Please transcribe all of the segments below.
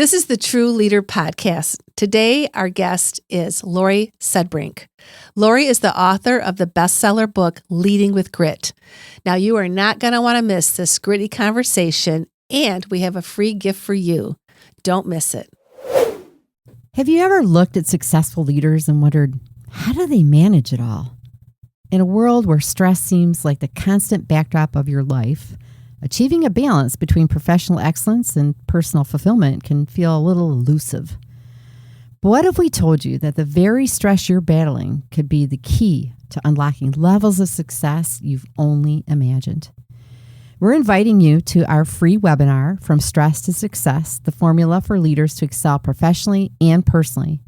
This is the TRU Leader Podcast. Today, our guest is Laurie Sudbrink. Laurie is the author of the bestseller book, Leading with Grit. Now, you are not going to want to miss this gritty conversation, and we have a free gift for you. Don't miss it. Have you ever looked at successful leaders and wondered, how do they manage it all? In a world where stress seems like the constant backdrop of your life, achieving a balance between professional excellence and personal fulfillment can feel a little elusive. But what if we told you that the very stress you're battling could be the key to unlocking levels of success you've only imagined? We're inviting you to our free webinar, From Stress to Success, the formula for leaders to excel professionally and personally.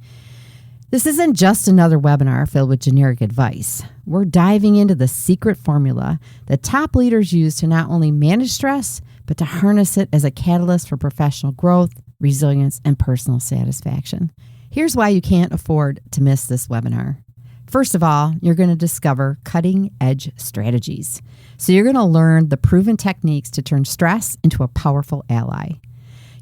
This isn't just another webinar filled with generic advice. We're diving into the secret formula that top leaders use to not only manage stress, but to harness it as a catalyst for professional growth, resilience, and personal satisfaction. Here's why you can't afford to miss this webinar. First of all, you're going to discover cutting-edge strategies. So you're going to learn the proven techniques to turn stress into a powerful ally.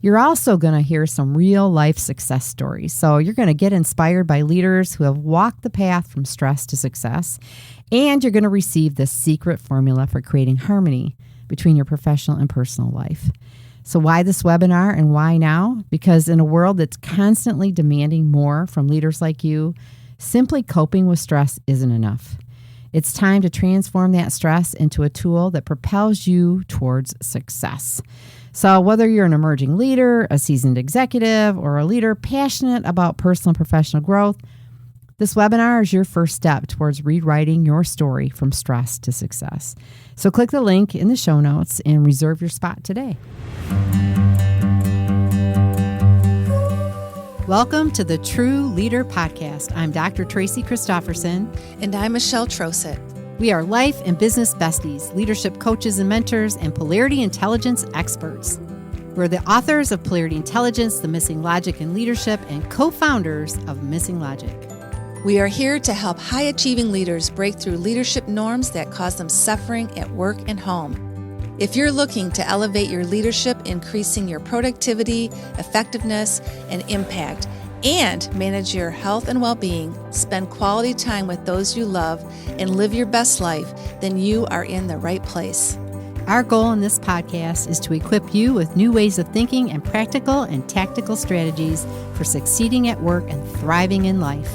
You're also going to hear some real-life success stories. So you're going to get inspired by leaders who have walked the path from stress to success, and you're going to receive the secret formula for creating harmony between your professional and personal life. So why this webinar and why now? Because in a world that's constantly demanding more from leaders like you, simply coping with stress isn't enough. It's time to transform that stress into a tool that propels you towards success. So whether you're an emerging leader, a seasoned executive, or a leader passionate about personal and professional growth, this webinar is your first step towards rewriting your story from stress to success. So click the link in the show notes and reserve your spot today. Welcome to the TRU Leader Podcast. I'm Dr. Tracy Christofferson. And I'm Michelle Trosett. We are life and business besties, leadership coaches and mentors, and polarity intelligence experts. We're the authors of Polarity Intelligence, The Missing Logic in Leadership, and co-founders of Missing Logic. We are here to help high-achieving leaders break through leadership norms that cause them suffering at work and home. If you're looking to elevate your leadership, increasing your productivity, effectiveness, and impact, and manage your health and well-being, spend quality time with those you love, and live your best life, then you are in the right place. Our goal in this podcast is to equip you with new ways of thinking and practical and tactical strategies for succeeding at work and thriving in life.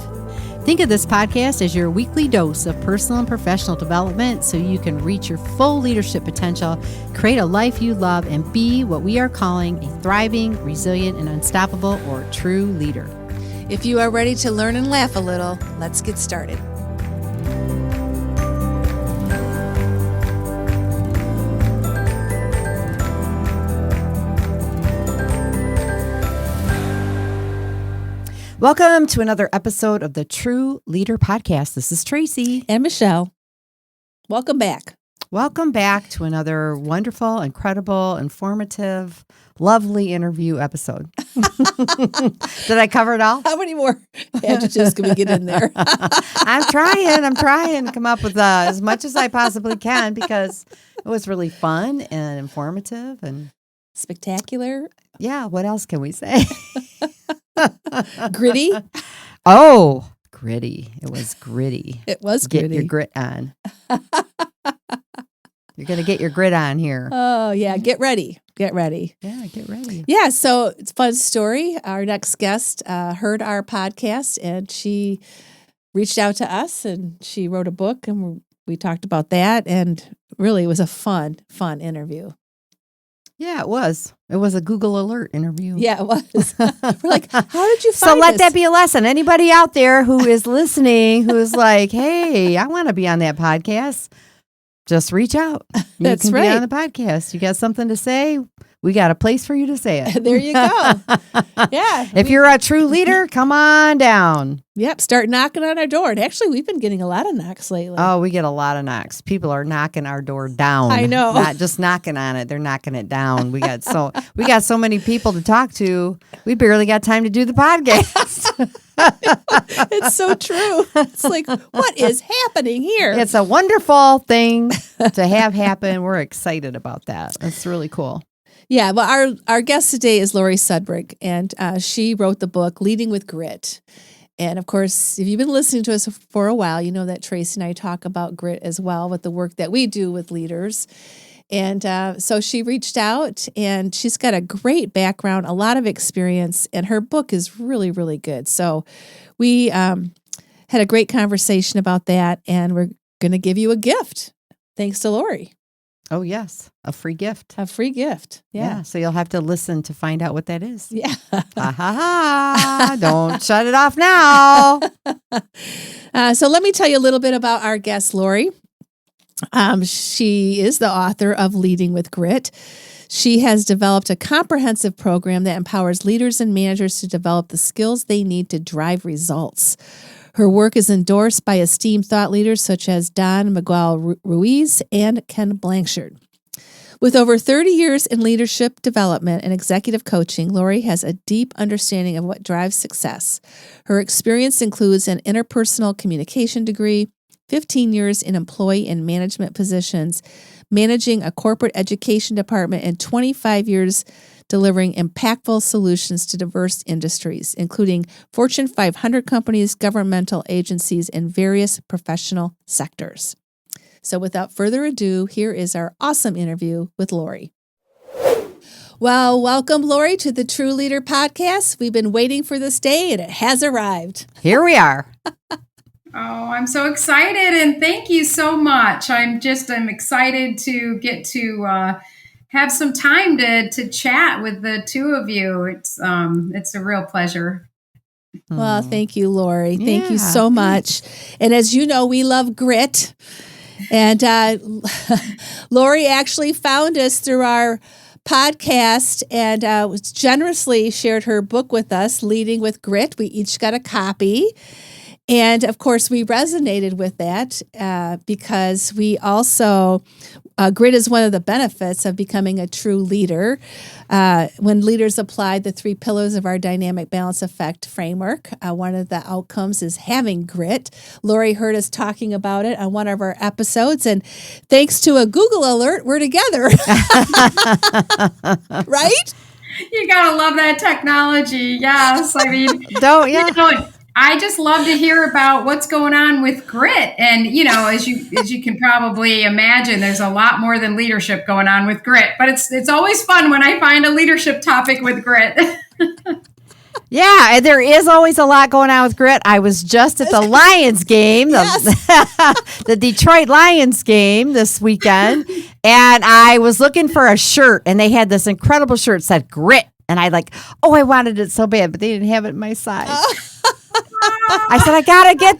Think of this podcast as your weekly dose of personal and professional development so you can reach your full leadership potential, create a life you love, and be what we are calling a thriving, resilient, and unstoppable or true leader. If you are ready to learn and laugh a little, let's get started. Welcome to another episode of the TRU Leader Podcast. This is Tracy. And Michelle. Welcome back. Welcome back to another wonderful, incredible, informative, lovely interview episode. Did I cover it all? How many more adjectives can we get in there? I'm trying to come up with as much as I possibly can because it was really fun and informative and spectacular. Yeah, what else can we say? Gritty. Oh, gritty. It was gritty. It was gritty. Get your grit on. You're going to get your grit on here. Oh, yeah. Get ready. Yeah, get ready. Yeah, so it's a fun story. Our next guest heard our podcast, and she reached out to us, and she wrote a book, and we talked about that, and really it was a fun interview. Yeah, it was. It was a Google Alert interview. Yeah, it was. We're like, how did you find So let this? that be a lesson. Anybody out there who is listening, who is like, hey, I want to be on that podcast, just reach out. That's you can right. be on the podcast. You got something to say? We got a place for you to say it. There you go. Yeah. If you're a true leader, come on down. Yep. Start knocking on our door. And actually, we've been getting a lot of knocks lately. Oh, we get a lot of knocks. People are knocking our door down. I know. Not just knocking on it. They're knocking it down. We got so many people to talk to. We barely got time to do the podcast. It's so true. It's like, what is happening here? It's a wonderful thing to have happen. We're excited about that. That's really cool. Yeah, well, our guest today is Laurie Sudbrink, and she wrote the book Leading with Grit. And of course, if you've been listening to us for a while, you know that Tracy and I talk about grit as well with the work that we do with leaders. And so she reached out, and she's got a great background, a lot of experience, and her book is really, really good. So we had a great conversation about that, and we're going to give you a gift. Thanks to Laurie. Oh, yes. A free gift. A free gift. Yeah. So you'll have to listen to find out what that is. Yeah. Ha ha ha. Don't shut it off now. So let me tell you a little bit about our guest, Laurie. She is the author of Leading with Grit. She has developed a comprehensive program that empowers leaders and managers to develop the skills they need to drive results. Her work is endorsed by esteemed thought leaders such as Don Miguel Ruiz and Ken Blanchard. With over 30 years in leadership development and executive coaching, Laurie has a deep understanding of what drives success. Her experience includes an interpersonal communication degree, 15 years in employee and management positions, managing a corporate education department, and 25 years delivering impactful solutions to diverse industries, including Fortune 500 companies, governmental agencies, and various professional sectors. So without further ado, here is our awesome interview with Laurie. Well, welcome, Laurie, to the TRU Leader Podcast. We've been waiting for this day, and it has arrived. Here we are. Oh, I'm so excited, and thank you so much. I'm excited to get to have some time to chat with the two of you. It's a real pleasure. Well, thank you, Laurie. Thank you so much. And as you know, we love grit. And Laurie actually found us through our podcast and generously shared her book with us, Leading with Grit. We each got a copy. And of course, we resonated with that because we also, grit is one of the benefits of becoming a true leader. When leaders apply the 3 pillars of our dynamic balance effect framework, one of the outcomes is having grit. Laurie heard us talking about it on one of our episodes, and thanks to a Google alert, we're together. Right? You gotta love that technology. Yes, I mean, I just love to hear about what's going on with grit. And, as you can probably imagine, there's a lot more than leadership going on with grit. But it's always fun when I find a leadership topic with grit. Yeah, there is always a lot going on with grit. I was just at the Lions game, the Detroit Lions game this weekend, and I was looking for a shirt, and they had this incredible shirt that said grit. And I wanted it so bad, but they didn't have it in my size. I said, I gotta get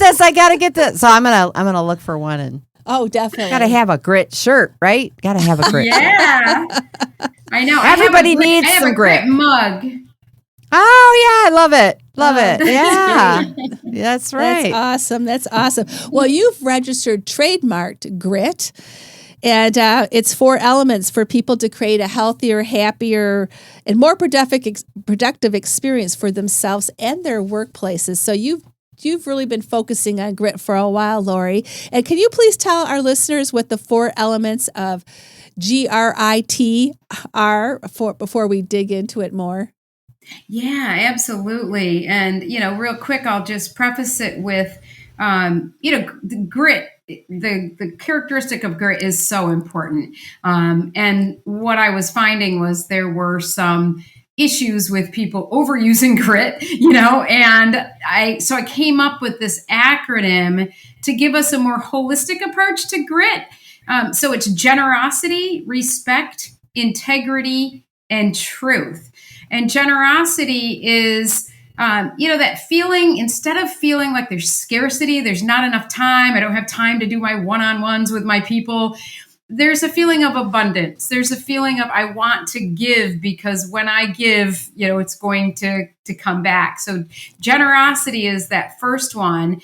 this. So I'm gonna look for one, and definitely gotta have a grit shirt, right? Gotta have a grit. Yeah, I know. Everybody needs some grit mug. Oh yeah, I love it. Yeah, that's right. That's awesome. Well, you've registered trademarked grit. And it's 4 elements for people to create a healthier, happier, and more productive experience for themselves and their workplaces. So you've really been focusing on grit for a while, Laurie. And can you please tell our listeners what the 4 elements of GRIT are before we dig into it more? Yeah, absolutely. And, real quick, I'll just preface it with, the grit. The characteristic of grit is so important. And what I was finding was there were some issues with people overusing grit, and I came up with this acronym to give us a more holistic approach to grit. So it's generosity, respect, integrity, and truth. And generosity is that feeling, instead of feeling like there's scarcity, there's not enough time, I don't have time to do my one-on-ones with my people, there's a feeling of abundance. There's a feeling of I want to give because when I give, it's going to come back. So generosity is that first one.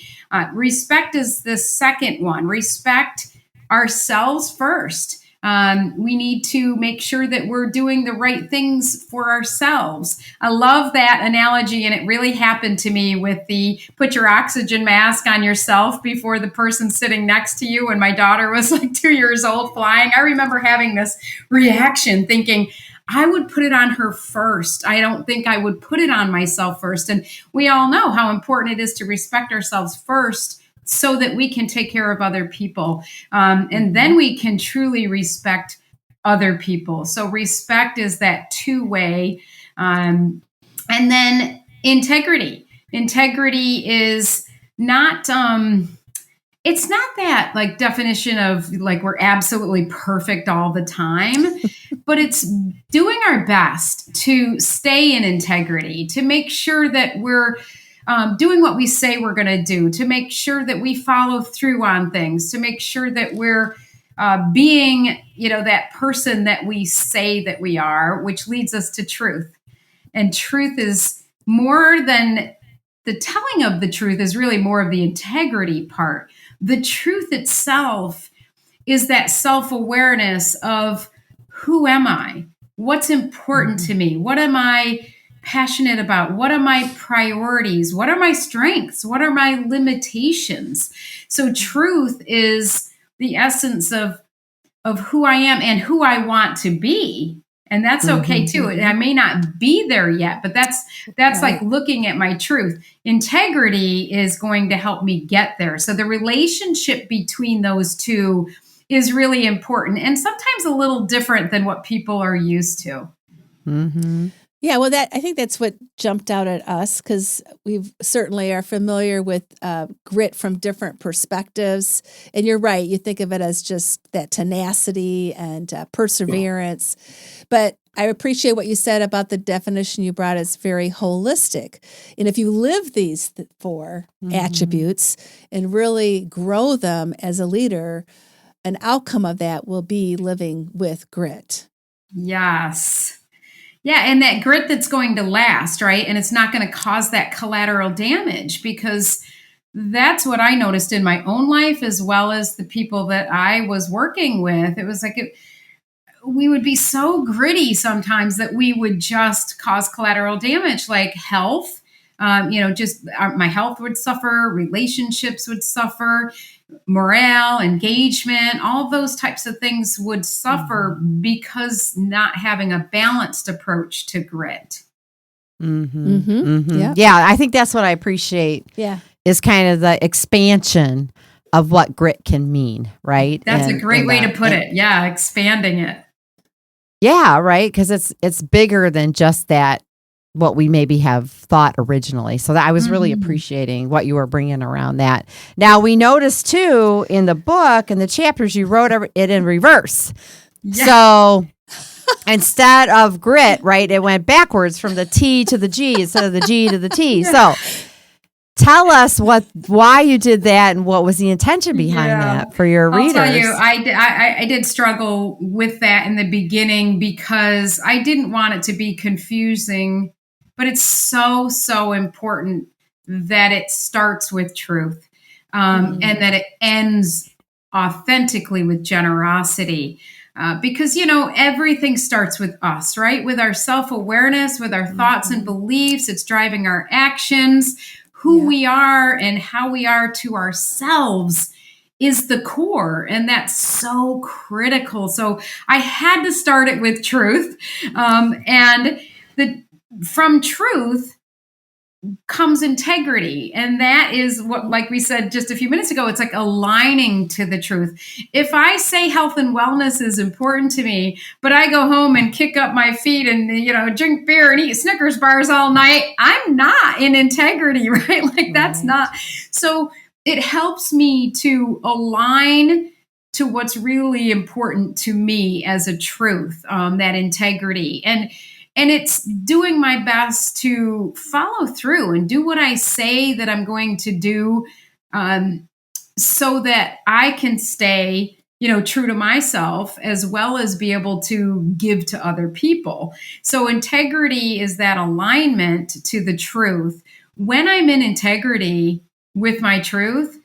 Respect is the second one. Respect ourselves first. We need to make sure that we're doing the right things for ourselves. I love that analogy, and it really happened to me with the put your oxygen mask on yourself before the person sitting next to you when my daughter was 2 years old flying. I remember having this reaction thinking, I would put it on her first. I don't think I would put it on myself first. And we all know how important it is to respect ourselves first so that we can take care of other people. And then we can truly respect other people. So respect is that two-way. And then integrity. Integrity is not, it's not that like definition of like we're absolutely perfect all the time, but it's doing our best to stay in integrity, to make sure that we're doing what we say we're going to do, to make sure that we follow through on things, to make sure that we're being, that person that we say that we are, which leads us to truth. And truth is more than the telling of the truth, is really more of the integrity part. The truth itself is that self-awareness of who am I? What's important to me? What am I passionate about? What are my priorities? What are my strengths? What are my limitations? So truth is the essence of who I am and who I want to be. And that's okay too. I may not be there yet, but that's right. Like looking at my truth. Integrity is going to help me get there. So the relationship between those two is really important and sometimes a little different than what people are used to. Mm-hmm. Yeah, well, I think that's what jumped out at us because we certainly are familiar with grit from different perspectives. And you're right, you think of it as just that tenacity and perseverance. But I appreciate what you said about the definition you brought. It's very holistic. And if you live these four attributes and really grow them as a leader, an outcome of that will be living with grit. Yes. Yeah, and that grit that's going to last, right? And it's not going to cause that collateral damage because that's what I noticed in my own life as well as the people that I was working with. It was like we would be so gritty sometimes that we would just cause collateral damage, like health. My health would suffer, relationships would suffer, morale, engagement, all those types of things would suffer because not having a balanced approach to grit. Yeah, I think that's what I appreciate. Yeah, is kind of the expansion of what grit can mean, right? That's a great way to put it. Yeah, expanding it. Yeah, right, because it's bigger than just that. What we maybe have thought originally. So that I was really appreciating what you were bringing around that. Now we noticed too in the book and the chapters you wrote it in reverse. Yeah. So instead of grit, right, it went backwards from the T to the G instead of the G to the T. Yeah. So tell us why you did that and what was the intention behind that for your readers. I'll tell you, I did struggle with that in the beginning because I didn't want it to be confusing. But it's so, so important that it starts with truth and that it ends authentically with generosity. Because, everything starts with us, right? With our self-awareness, with our thoughts and beliefs. It's driving our actions. Who we are and how we are to ourselves is the core. And that's so critical. So I had to start it with truth. From truth comes integrity. And that is what, like we said just a few minutes ago, it's like aligning to the truth. If I say health and wellness is important to me, but I go home and kick up my feet and, drink beer and eat Snickers bars all night, I'm not in integrity, right? Like that's not. So it helps me to align to what's really important to me as a truth, that integrity. And it's doing my best to follow through and do what I say that I'm going to do so that I can stay, true to myself as well as be able to give to other people. So integrity is that alignment to the truth. When I'm in integrity with my truth,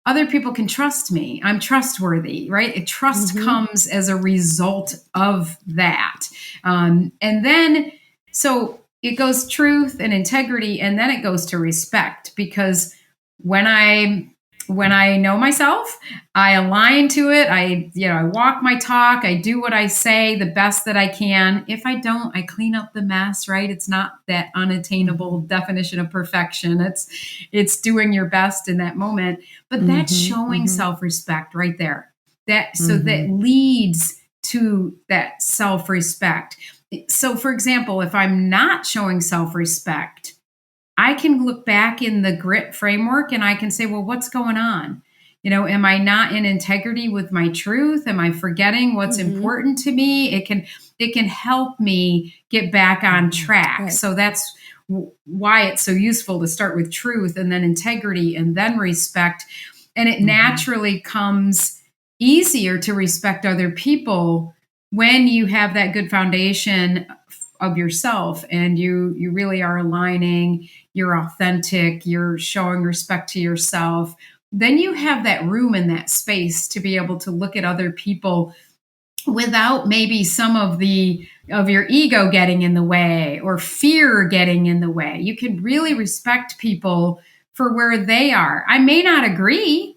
other people can trust me. I'm trustworthy, right? Trust comes as a result of that. And then, so it goes truth and integrity, and then it goes to respect. Because when I when I know myself, I align to it. I walk my talk. I do what I say the best that I can. If I don't, I clean up the mess, right? It's not that unattainable definition of perfection. It's doing your best in that moment. But that's showing self-respect right there. So that leads to that self-respect. So for example, if I'm not showing self-respect, I can look back in the grit framework and I can say, well, what's going on? Am I not in integrity with my truth? Am I forgetting what's important to me? It can help me get back on track. Right. So that's why it's so useful to start with truth and then integrity and then respect. And it naturally comes easier to respect other people when you have that good foundation of yourself and you really are aligning, you're authentic, you're showing respect to yourself. Then you have that room and that space to be able to look at other people without maybe some of your ego getting in the way or fear getting in the way. You can really respect people for where they are. I may not agree,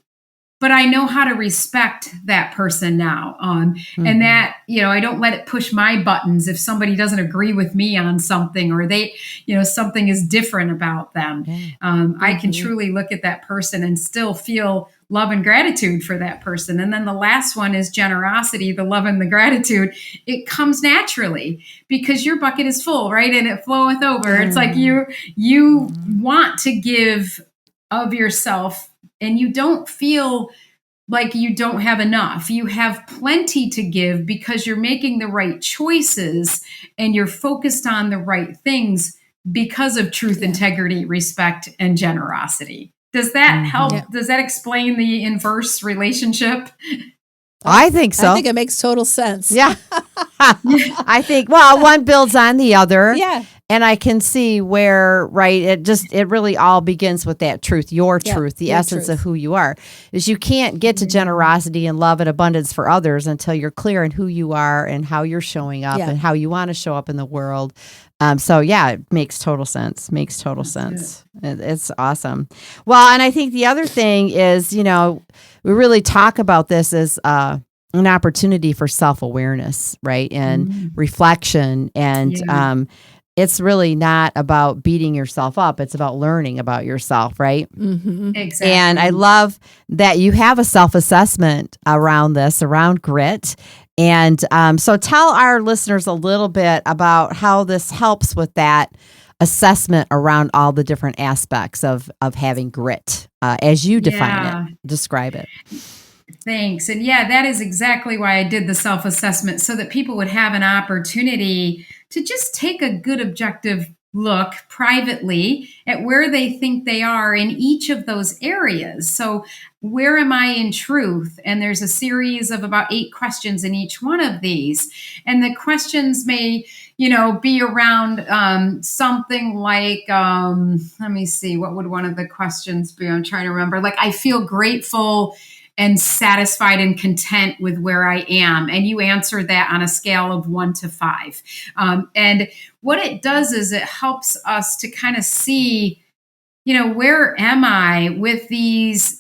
but I know how to respect that person now. And that, I don't let it push my buttons if somebody doesn't agree with me on something or they, something is different about them. I can truly look at that person and still feel love and gratitude for that person. And then the last one is generosity, the love and the gratitude. It comes naturally because your bucket is full, right? And it floweth over. It's like you want to give of yourself and you don't feel like you don't have enough. You have plenty to give because you're making the right choices and you're focused on the right things because of truth, integrity, respect, and generosity. Does that help? Yeah. Does that explain the inverse relationship? I think so. I think it makes total sense. Yeah. I think, one builds on the other. Yeah. And I can see where, right, it really all begins with that truth, your truth, the essence of who you are. Is you can't get to generosity and love and abundance for others until you're clear in who you are and how you're showing up and how you want to show up in the world. It makes total sense. Makes total sense. It's awesome. Well, and I think the other thing is, we really talk about this as an opportunity for self-awareness, right? And reflection and it's really not about beating yourself up. It's about learning about yourself, right? Exactly. And I love that you have a self-assessment around grit. And so tell our listeners a little bit about how this helps with that assessment around all the different aspects of having grit as you define it. Describe it. Thanks. And that is exactly why I did the self-assessment, so that people would have an opportunity to just take a good objective look privately at where they think they are in each of those areas. So where am I in truth? And there's a series of about 8 questions in each one of these. And the questions may, be around something like, let me see, what would one of the questions be? I'm trying to remember. Like, I feel grateful and satisfied and content with where I am. And you answer that on a scale of 1 to 5. And what it does is it helps us to kind of see, where am I with these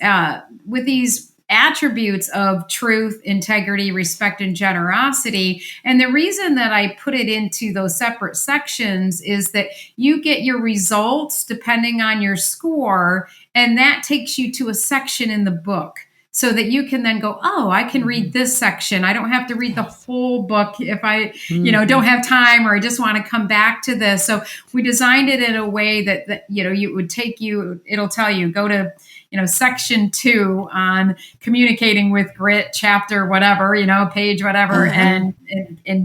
attributes of truth, integrity, respect, and generosity. And the reason that I put it into those separate sections is that you get your results depending on your score, and that takes you to a section in the book, so that you can then go, I can read this section. I don't have to read the whole book if I, don't have time, or I just want to come back to this. So we designed it in a way that it would take you, it'll tell you, go to, section 2 on communicating with grit, chapter, whatever, page, whatever, and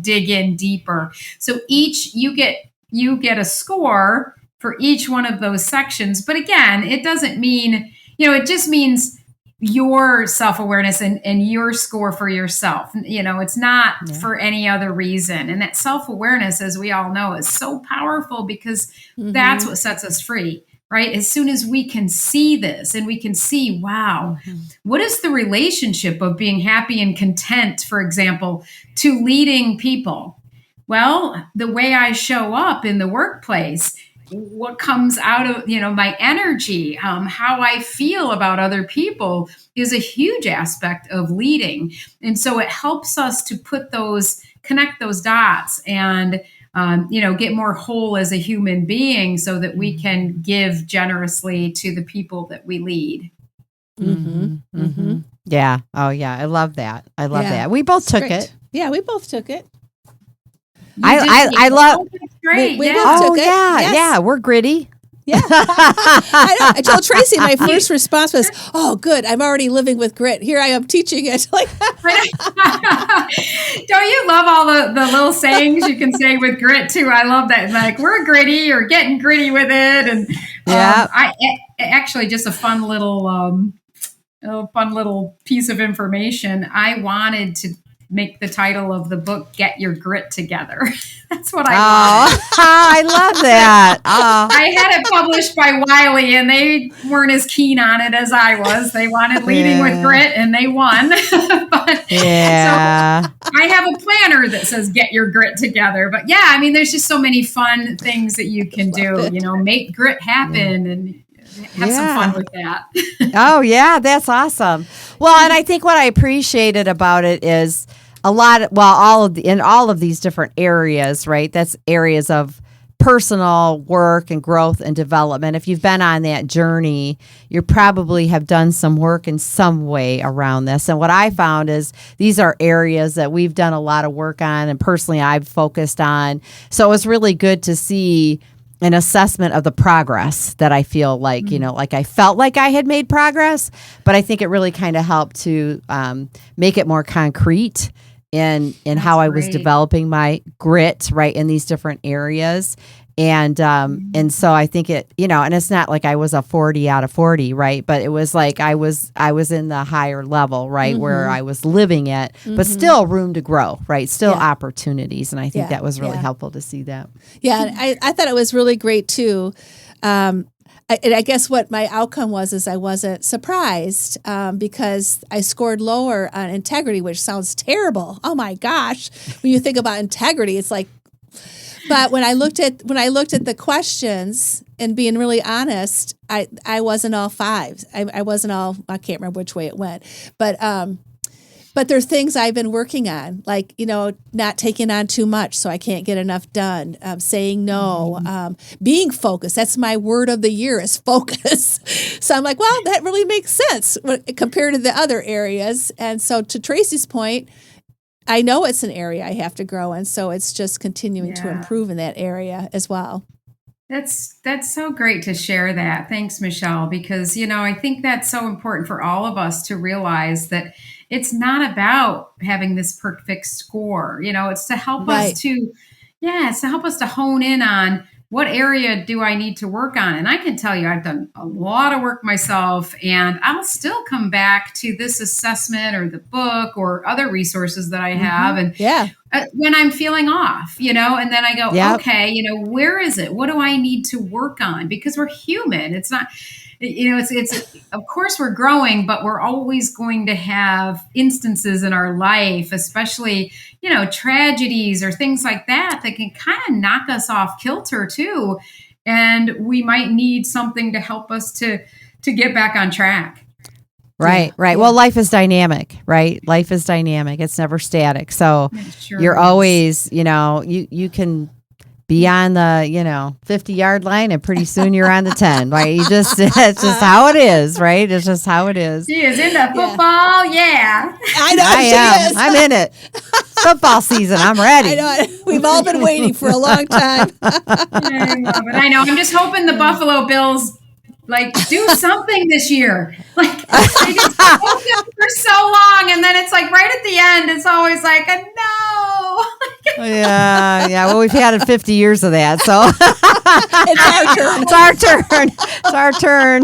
dig in deeper. So you get a score for each one of those sections. But again, it doesn't mean, it just means your self-awareness and your score for yourself. It's not for any other reason. And that self-awareness, as we all know, is so powerful because that's what sets us free, right? As soon as we can see this and we can see, wow, what is the relationship of being happy and content, for example, to leading people? Well, the way I show up in the workplace what comes out of, my energy, how I feel about other people is a huge aspect of leading. And so it helps us to connect those dots and, get more whole as a human being so that we can give generously to the people that we lead. Mm-hmm. Mm-hmm. Yeah. Oh, yeah. I love that. That. We both took it. Yeah, we both took it. I love. We both took it. Yes. Yeah. We're gritty. Yeah. I know. I told Tracy my first response was, "Oh, good. I'm already living with grit. Here I am teaching it." Like, don't you love all the little sayings you can say with grit too? I love that. Like, we're gritty or getting gritty with it. And I actually just a fun little piece of information. I wanted to make the title of the book "Get Your Grit Together." That's what I wanted. I love that. I had it published by Wiley, and they weren't as keen on it as I was. They wanted Leading with Grit, and they won. So I have a planner that says "Get Your Grit Together." But yeah, I mean, there's just so many fun things that you can do. Make grit happen and have some fun with that. Oh yeah, that's awesome. Well, and I think what I appreciated about it is all of these different areas, right? That's areas of personal work and growth and development. If you've been on that journey, you probably have done some work in some way around this. And what I found is these are areas that we've done a lot of work on, and personally I've focused on. So it was really good to see an assessment of the progress that I feel like, like I felt like I had made progress, but I think it really kind of helped to make it more concrete in how I was developing my grit, right, in these different areas. And so I think it, and it's not like I was a 40 out of 40, right? But it was like I was in the higher level, right, where I was living it, but still room to grow, right? Still opportunities. And I think that was really helpful to see that. Yeah, I thought it was really great too. I guess what my outcome was is I wasn't surprised because I scored lower on integrity, which sounds terrible. Oh my gosh, when you think about integrity, it's like. But when I looked at the questions and being really honest, I wasn't all fives. I wasn't all. I can't remember which way it went, but there's things I've been working on, like not taking on too much, so I can't get enough done. Saying no, being focused. That's my word of the year is focus. So I'm like, well, that really makes sense compared to the other areas. And so to Tracy's point, I know it's an area I have to grow in, so it's just continuing to improve in that area as well. That's so great to share that. Thanks, Michelle, because, I think that's so important for all of us to realize that it's not about having this perfect score. It's to help us to hone in on what area do I need to work on? And I can tell you, I've done a lot of work myself, and I'll still come back to this assessment or the book or other resources that I have. And when I'm feeling off, and then I go, okay, where is it? What do I need to work on? Because we're human. It's not, it's of course we're growing, but we're always going to have instances in our life, especially, tragedies or things like that can kind of knock us off kilter too. And we might need something to help us to get back on track. Right. Yeah. Well, life is dynamic, right? Life is dynamic. It's never static. So you're always, you can be on the, 50-yard line and pretty soon you're on the 10, right? It's just how it is, right? It's just how it is. She is into football. Yeah. I know. I am. I'm in it. Football season. I'm ready. I know. We've all been waiting for a long time. I know. I'm just hoping the Buffalo Bills do something this year. They just focus for so long, and then it's right at the end, it's always like, no. Yeah. Well, we've had 50 years of that, so it's our turn.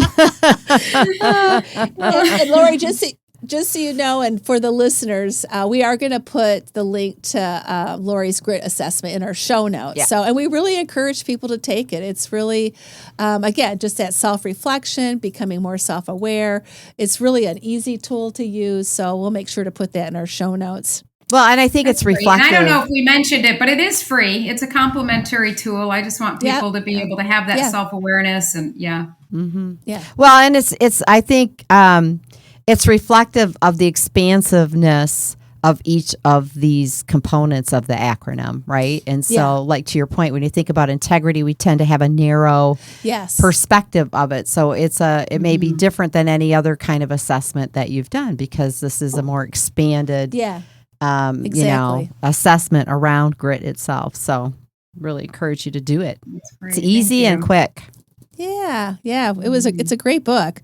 And Laurie, just so you know, and for the listeners, we are going to put the link to Laurie's grit assessment in our show notes. Yeah. So, and we really encourage people to take it. It's really, again, just that self-reflection, becoming more self-aware. It's really an easy tool to use. So we'll make sure to put that in our show notes. Well, and I think it's Free. reflective. And I don't know if we mentioned it, but it is free. It's a complimentary tool. I just want people to be able to have that self-awareness and Well, and I think it's reflective of the expansiveness of each of these components of the acronym, right? And so, like to your point, when you think about integrity, we tend to have a narrow perspective of it. So it may be different than any other kind of assessment that you've done, because this is a more expanded, assessment around grit itself. So, really encourage you to do it. It's easy and quick. Yeah. It's a great book.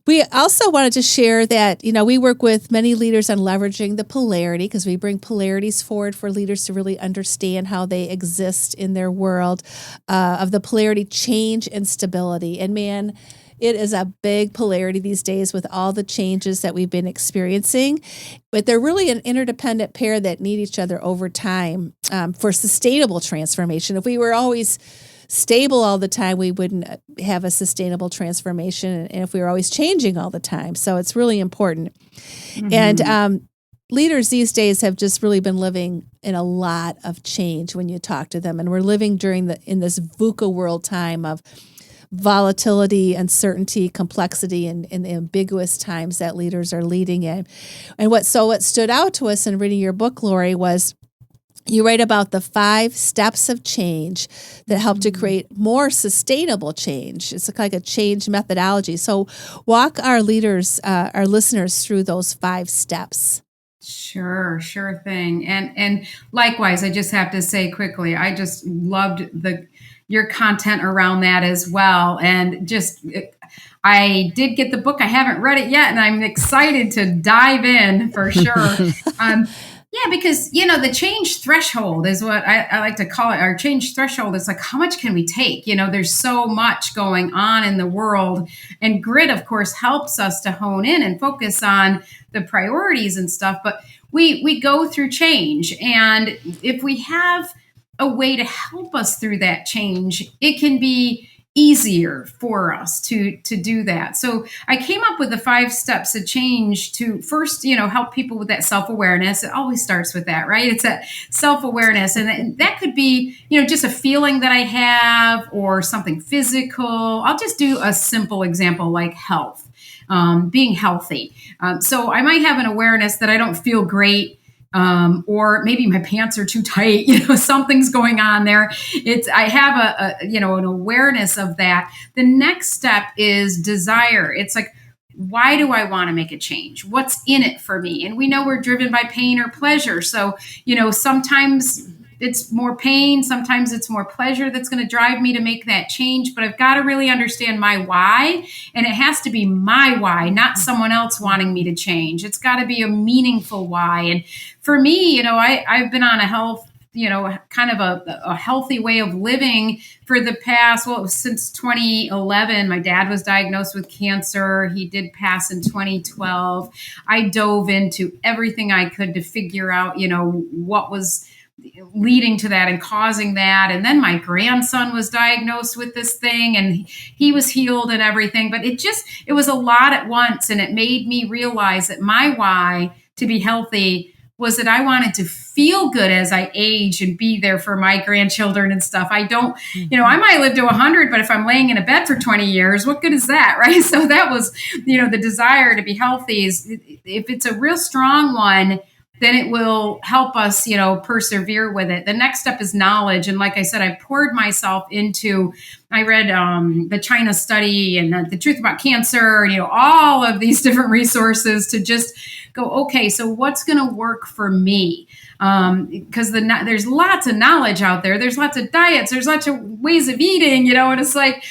We also wanted to share that, we work with many leaders on leveraging the polarity, because we bring polarities forward for leaders to really understand how they exist in their world, of the polarity, change and stability. And man, it is a big polarity these days with all the changes that we've been experiencing, but they're really an interdependent pair that need each other over time for sustainable transformation. If we were always stable all the time, we wouldn't have a sustainable transformation, and if we were always changing all the time. So it's really important. And leaders these days have just really been living in a lot of change when you talk to them, and we're living in this VUCA world time of volatility, uncertainty, complexity, and the ambiguous times that leaders are leading in. And what stood out to us in reading your book, Laurie, was you write about the 5 steps of change that help to create more sustainable change. It's like a change methodology. So walk our leaders, our listeners through those 5 steps. Sure thing. And likewise, I just have to say quickly, I just loved your content around that as well. And I did get the book. I haven't read it yet, and I'm excited to dive in for sure. Because, the change threshold is what I like to call it. Our change threshold is like, how much can we take? There's so much going on in the world. And grit, of course, helps us to hone in and focus on the priorities and stuff. But we go through change. And if we have a way to help us through that change, it can be easier for us to do that. So I came up with the 5 steps of change to first, help people with that self-awareness. It always starts with that, right? It's that self-awareness. And that could be, just a feeling that I have or something physical. I'll just do a simple example like health, being healthy. So I might have an awareness that I don't feel great. Or maybe my pants are too tight, something's going on there. I have an awareness of that. The next step is desire. It's like, why do I want to make a change? What's in it for me? And we know we're driven by pain or pleasure. So, sometimes it's more pain, sometimes it's more pleasure that's going to drive me to make that change. But I've got to really understand my why. And it has to be my why, not someone else wanting me to change. It's got to be a meaningful why. And for me, I've been on a health, kind of a healthy way of living for the past, since 2011. My dad was diagnosed with cancer. He did pass in 2012. I dove into everything I could to figure out, what was leading to that and causing that. And then my grandson was diagnosed with this thing, and he was healed and everything. But it was a lot at once. And it made me realize that my why to be healthy was that I wanted to feel good as I age and be there for my grandchildren and stuff. I don't, I might live to 100, but if I'm laying in a bed for 20 years, what good is that, right? So that was, the desire to be healthy is, if it's a real strong one, then it will help us, persevere with it. The next step is knowledge. And like I said, I poured myself into, I read the China study and the truth about cancer, all of these different resources to just go, okay, so what's going to work for me? Because there's lots of knowledge out there. There's lots of diets. There's lots of ways of eating, and it's like,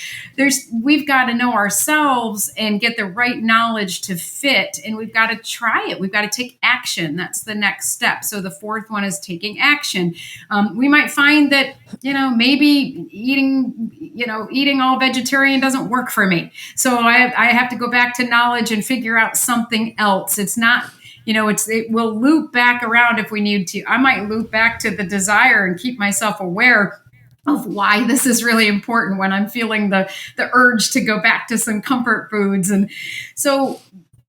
we've got to know ourselves and get the right knowledge to fit. And we've got to try it. We've got to take action. That's the next step. So the 4th one is taking action. We might find that, maybe eating all vegetarian doesn't work for me. So I have to go back to knowledge and figure out something else. It's not, it will loop back around if we need to. I might loop back to the desire and keep myself aware of why this is really important when I'm feeling the urge to go back to some comfort foods. And so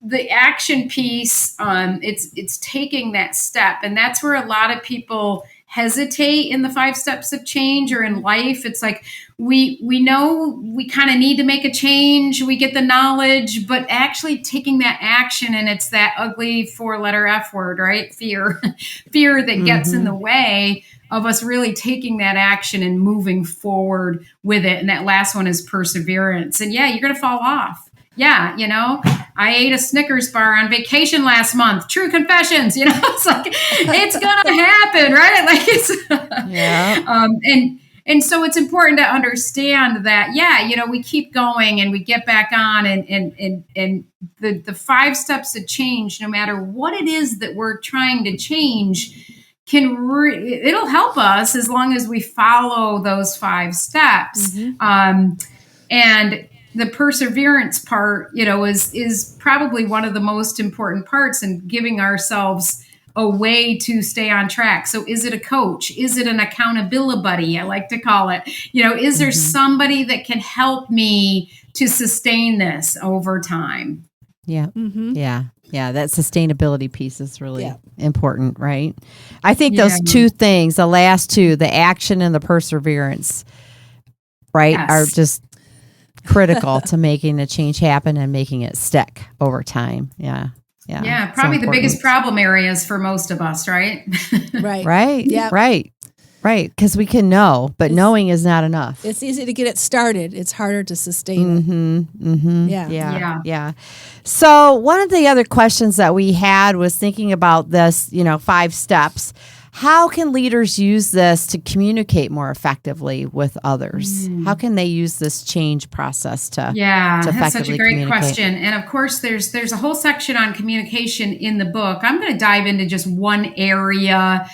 the action piece, it's taking that step. And that's where a lot of people hesitate in the 5 steps of change or in life. It's like, we know we kind of need to make a change. We get the knowledge, but actually taking that action, and it's that ugly 4-letter F word, right? Fear that gets in the way of us really taking that action and moving forward with it. And that last one is perseverance. And yeah, you're going to fall off. Yeah, I ate a Snickers bar on vacation last month. True confessions, it's like, it's going to happen, right? Like it's, yeah. And so it's important to understand that, we keep going and we get back on, and the 5 steps of change, no matter what it is that we're trying to change, it'll help us as long as we follow those 5 steps. And the perseverance part, is probably one of the most important parts in giving ourselves a way to stay on track. So is it a coach? Is it an accountability buddy? I like to call it, is there somebody that can help me to sustain this over time? Yeah. Yeah. That sustainability piece is really important, right? I think those 2 things, the last 2, the action and the perseverance, right, are just critical to making a change happen and making it stick over time. Yeah. Probably the biggest problem areas for most of us, right? Right. Yeah. Right. Because we can know, but knowing is not enough. It's easy to get it started. It's harder to sustain it. Yeah. So one of the other questions that we had was thinking about this, 5 steps. How can leaders use this to communicate more effectively with others? How can they use this change process to that's such a great question. And of course, there's a whole section on communication in the book. I'm going to dive into just one area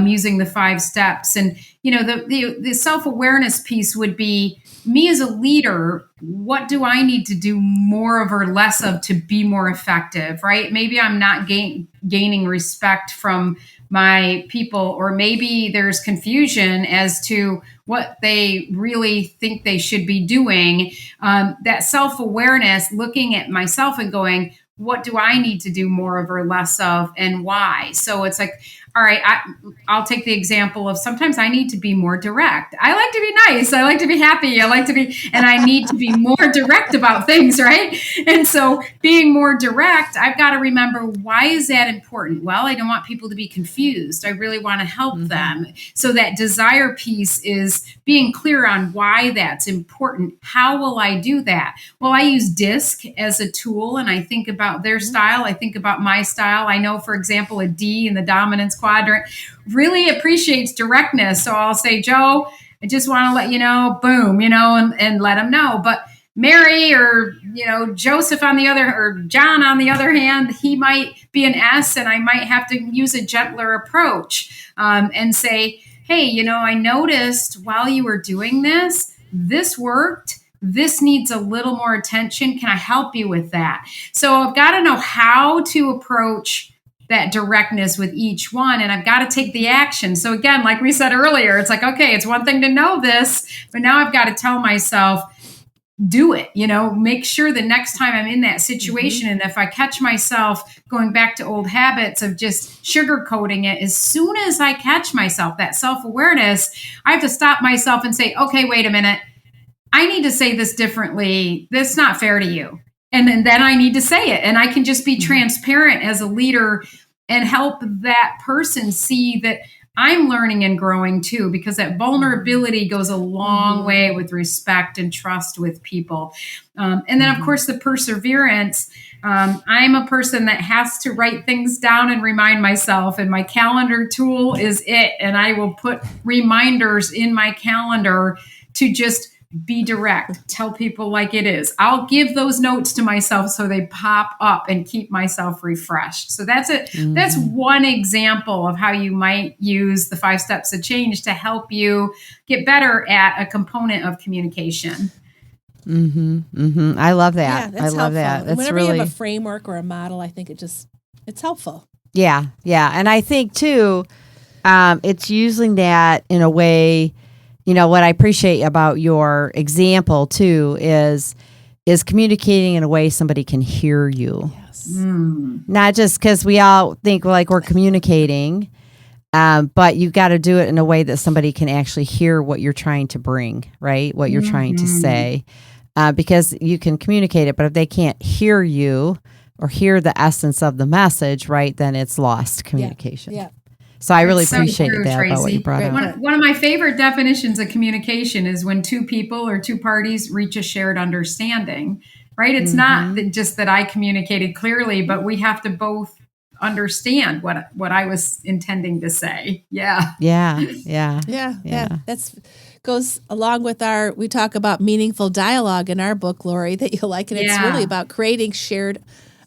using the 5 steps. And, the self-awareness piece would be, me as a leader, what do I need to do more of or less of to be more effective, right? Maybe I'm not gaining respect from my people, or maybe there's confusion as to what they really think they should be doing. That self-awareness, looking at myself and going, what do I need to do more of or less of, and why? So it's like, all right, I'll take the example of sometimes I need to be more direct. I like to be nice. I like to be happy. I need to be more direct about things, right? And so being more direct, I've got to remember, why is that important? Well, I don't want people to be confused. I really want to help them. So that desire piece is being clear on why that's important. How will I do that? Well, I use DISC as a tool, and I think about their style. I think about my style. I know, for example, a D in the dominance quadrant really appreciates directness. So I'll say, Joe, I just want to let you know, boom, and let them know. But Mary or, Joseph or John on the other hand, he might be an S, and I might have to use a gentler approach and say, hey, I noticed while you were doing this worked. This needs a little more attention. Can I help you with that? So I've got to know how to approach that directness with each one, and I've got to take the action. So again, like we said earlier, it's like, okay, it's one thing to know this, but now I've got to tell myself, do it, make sure the next time I'm in that situation. And if I catch myself going back to old habits of just sugarcoating it, as soon as I catch myself, that self-awareness, I have to stop myself and say, okay, wait a minute. I need to say this differently. That's not fair to you. And then I need to say it. And I can just be transparent as a leader and help that person see that I'm learning and growing too, because that vulnerability goes a long way with respect and trust with people. And then, of course, the perseverance. I'm a person that has to write things down and remind myself, and my calendar tool is it. And I will put reminders in my calendar to just be direct, tell people like it is. I'll give those notes to myself so they pop up and keep myself refreshed. So that's it. That's one example of how you might use the 5 steps of change to help you get better at a component of communication. I love that. Yeah, I love helpful. That. That's whenever you have a framework or a model, I think it's helpful. Yeah. And I think too, it's using that in a way. What I appreciate about your example too is is communicating in a way somebody can hear you. Yes. Not just because we all think like we're communicating, but you got to do it in a way that somebody can actually hear what you're trying to bring, right? What you're trying to say. Because you can communicate it, but if they can't hear you or hear the essence of the message, right, then it's lost communication. Yeah. So I really That's so appreciate true, that about what you Tracy. brought Right. up. One of my favorite definitions of communication is when two people or two parties reach a shared understanding, right? It's not just that I communicated clearly, but we have to both understand what I was intending to say. Yeah. Yeah. That's goes along with we talk about meaningful dialogue in our book, Laurie, that you like. And it's really about creating shared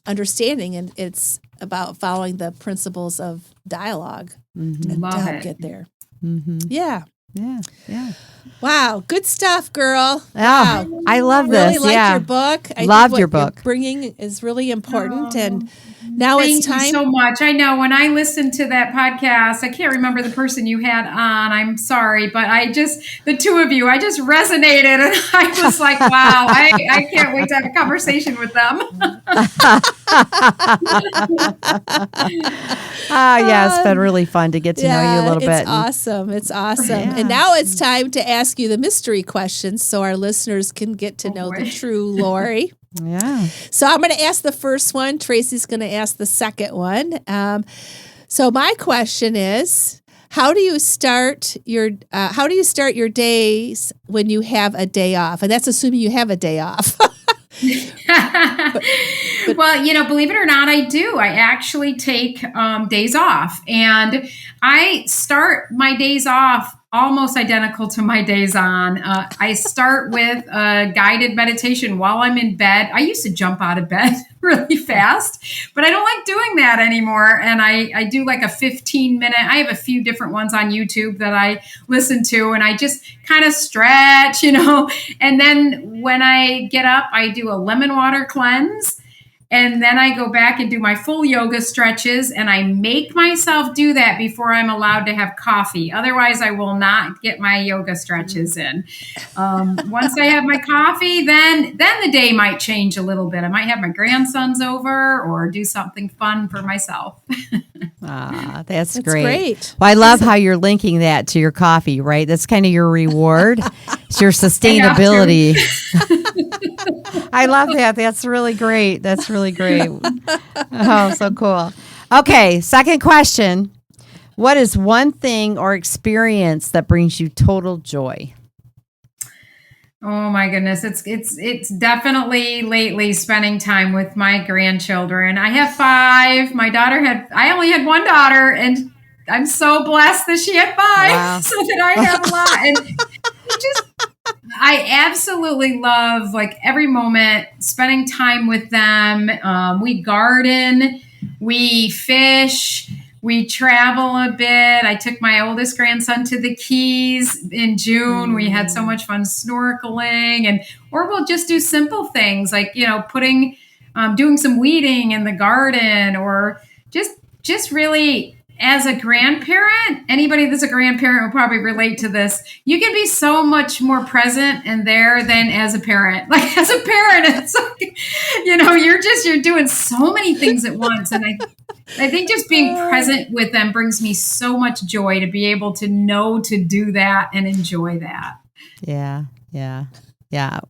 understanding. And it's about following the principles of dialogue and Love to help it. get there. Yeah. Wow. Good stuff, girl. Oh, Wow. I love Really this. like your book. I Loved think your what book. you're bringing is really important. And now Thank it's time. you so much. I know when I listened to that podcast, I can't remember the person you had on. I'm sorry, but the two of you, I just resonated, and I was like, wow, I can't wait to have a conversation with them. It's been really fun to get to know you a little bit. It's awesome. It's awesome. And now it's time to ask you the mystery questions so our listeners can get to know the true Laurie. Yeah. So I'm going to ask the first one. Tracy's going to ask the second one. So my question is, how do you start your days when you have a day off? And that's assuming you have a day off. Well, believe it or not, I do. I actually take days off, and I start my days off almost identical to my days on. I start with a guided meditation while I'm in bed. I used to jump out of bed really fast, but I don't like doing that anymore. And I do like a 15-minute, I have a few different ones on YouTube that I listen to, and I just kind of stretch, and then when I get up, I do a lemon water cleanse. And then I go back and do my full yoga stretches, and I make myself do that before I'm allowed to have coffee. Otherwise, I will not get my yoga stretches in. Once I have my coffee, then the day might change a little bit. I might have my grandsons over or do something fun for myself. That's great. Great. Well, I love how you're linking that to your coffee, right? That's kind of your reward. It's your sustainability. I love that. That's really great. That's really great. Oh, so cool. Okay, second question. What is one thing or experience that brings you total joy? Oh my goodness. It's definitely lately spending time with my grandchildren. I have 5. I only had one daughter, and I'm so blessed that she had 5. Wow. So that I have a lot. And I absolutely love every moment spending time with them. We garden, we fish, we travel a bit. I took my oldest grandson to the Keys in June. We had so much fun snorkeling, or we'll just do simple things like, doing some weeding in the garden, or just really, as a grandparent, anybody that's a grandparent will probably relate to this. You can be so much more present and there than as a parent. As a parent, it's you're doing so many things at once. And I think just being present with them brings me so much joy to be able to know to do that and enjoy that. Yeah.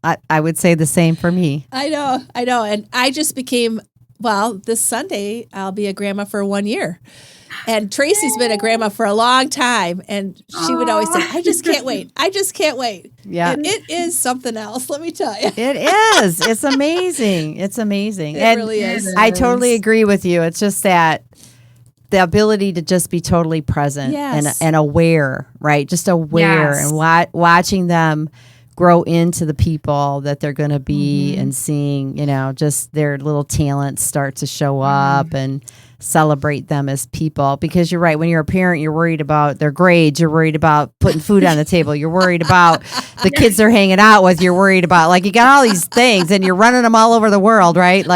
I would say the same for me. I know. And I just became, this Sunday, I'll be a grandma for 1 year. And Tracy's been a grandma for a long time, and she would always say, I just can't wait. Yeah. And it is something else, let me tell you. It is. It's amazing. It really is. I totally agree with you. It's just that the ability to just be totally present and aware, right? Just aware and watching them grow into the people that they're going to be and seeing, just their little talents start to show up and celebrate them as people. Because you're right, when you're a parent, you're worried about their grades, you're worried about putting food on the table, you're worried about the kids they're hanging out with, you're worried about, you got all these things and you're running them all over the world, right?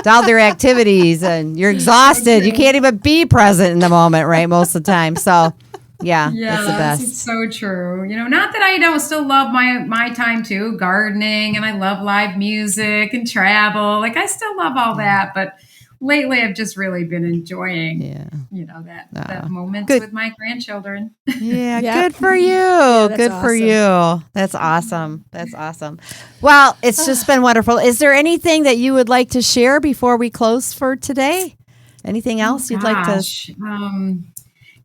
All their activities, and you're exhausted. You can't even be present in the moment, right? Most of the time. So Yeah, Yes, it's the best. it's so true. Not that I don't still love my time too, gardening, and I love live music and travel. Like I still love all that, but lately I've just really been enjoying, that moments with my grandchildren. Yeah, Yep. good for you. that's Good for awesome. you. That's awesome. That's awesome. Well, it's just been wonderful. Is there anything that you would like to share before we close for today? Anything else you'd like to?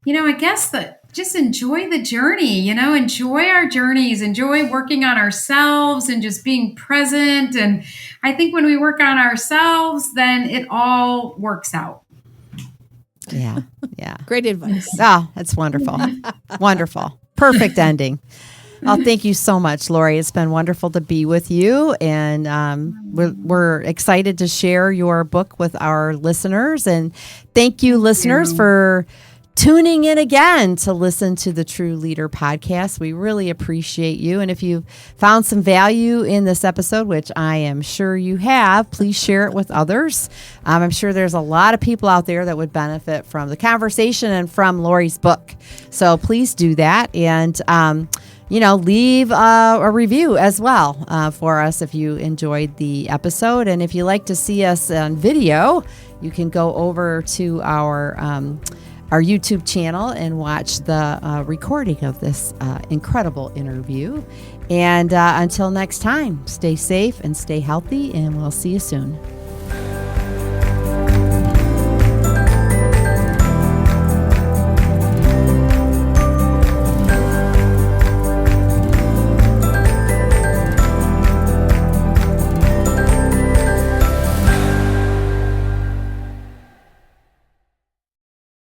I guess that just enjoy the journey, enjoy our journeys, enjoy working on ourselves and just being present. And I think when we work on ourselves, then it all works out. Yeah. Yeah. Great advice. Oh, that's wonderful. Wonderful. Perfect ending. Oh, thank you so much, Laurie. It's been wonderful to be with you. And we're excited to share your book with our listeners. And thank you, listeners, for tuning in again to listen to the TRU Leader Podcast. We really appreciate you. And if you found some value in this episode, which I am sure you have, please share it with others. I'm sure there's a lot of people out there that would benefit from the conversation and from Laurie's book. So please do that. And, leave a review as well for us if you enjoyed the episode. And if you like to see us on video, you can go over to our YouTube channel and watch the recording of this incredible interview. And until next time, stay safe and stay healthy, and we'll see you soon.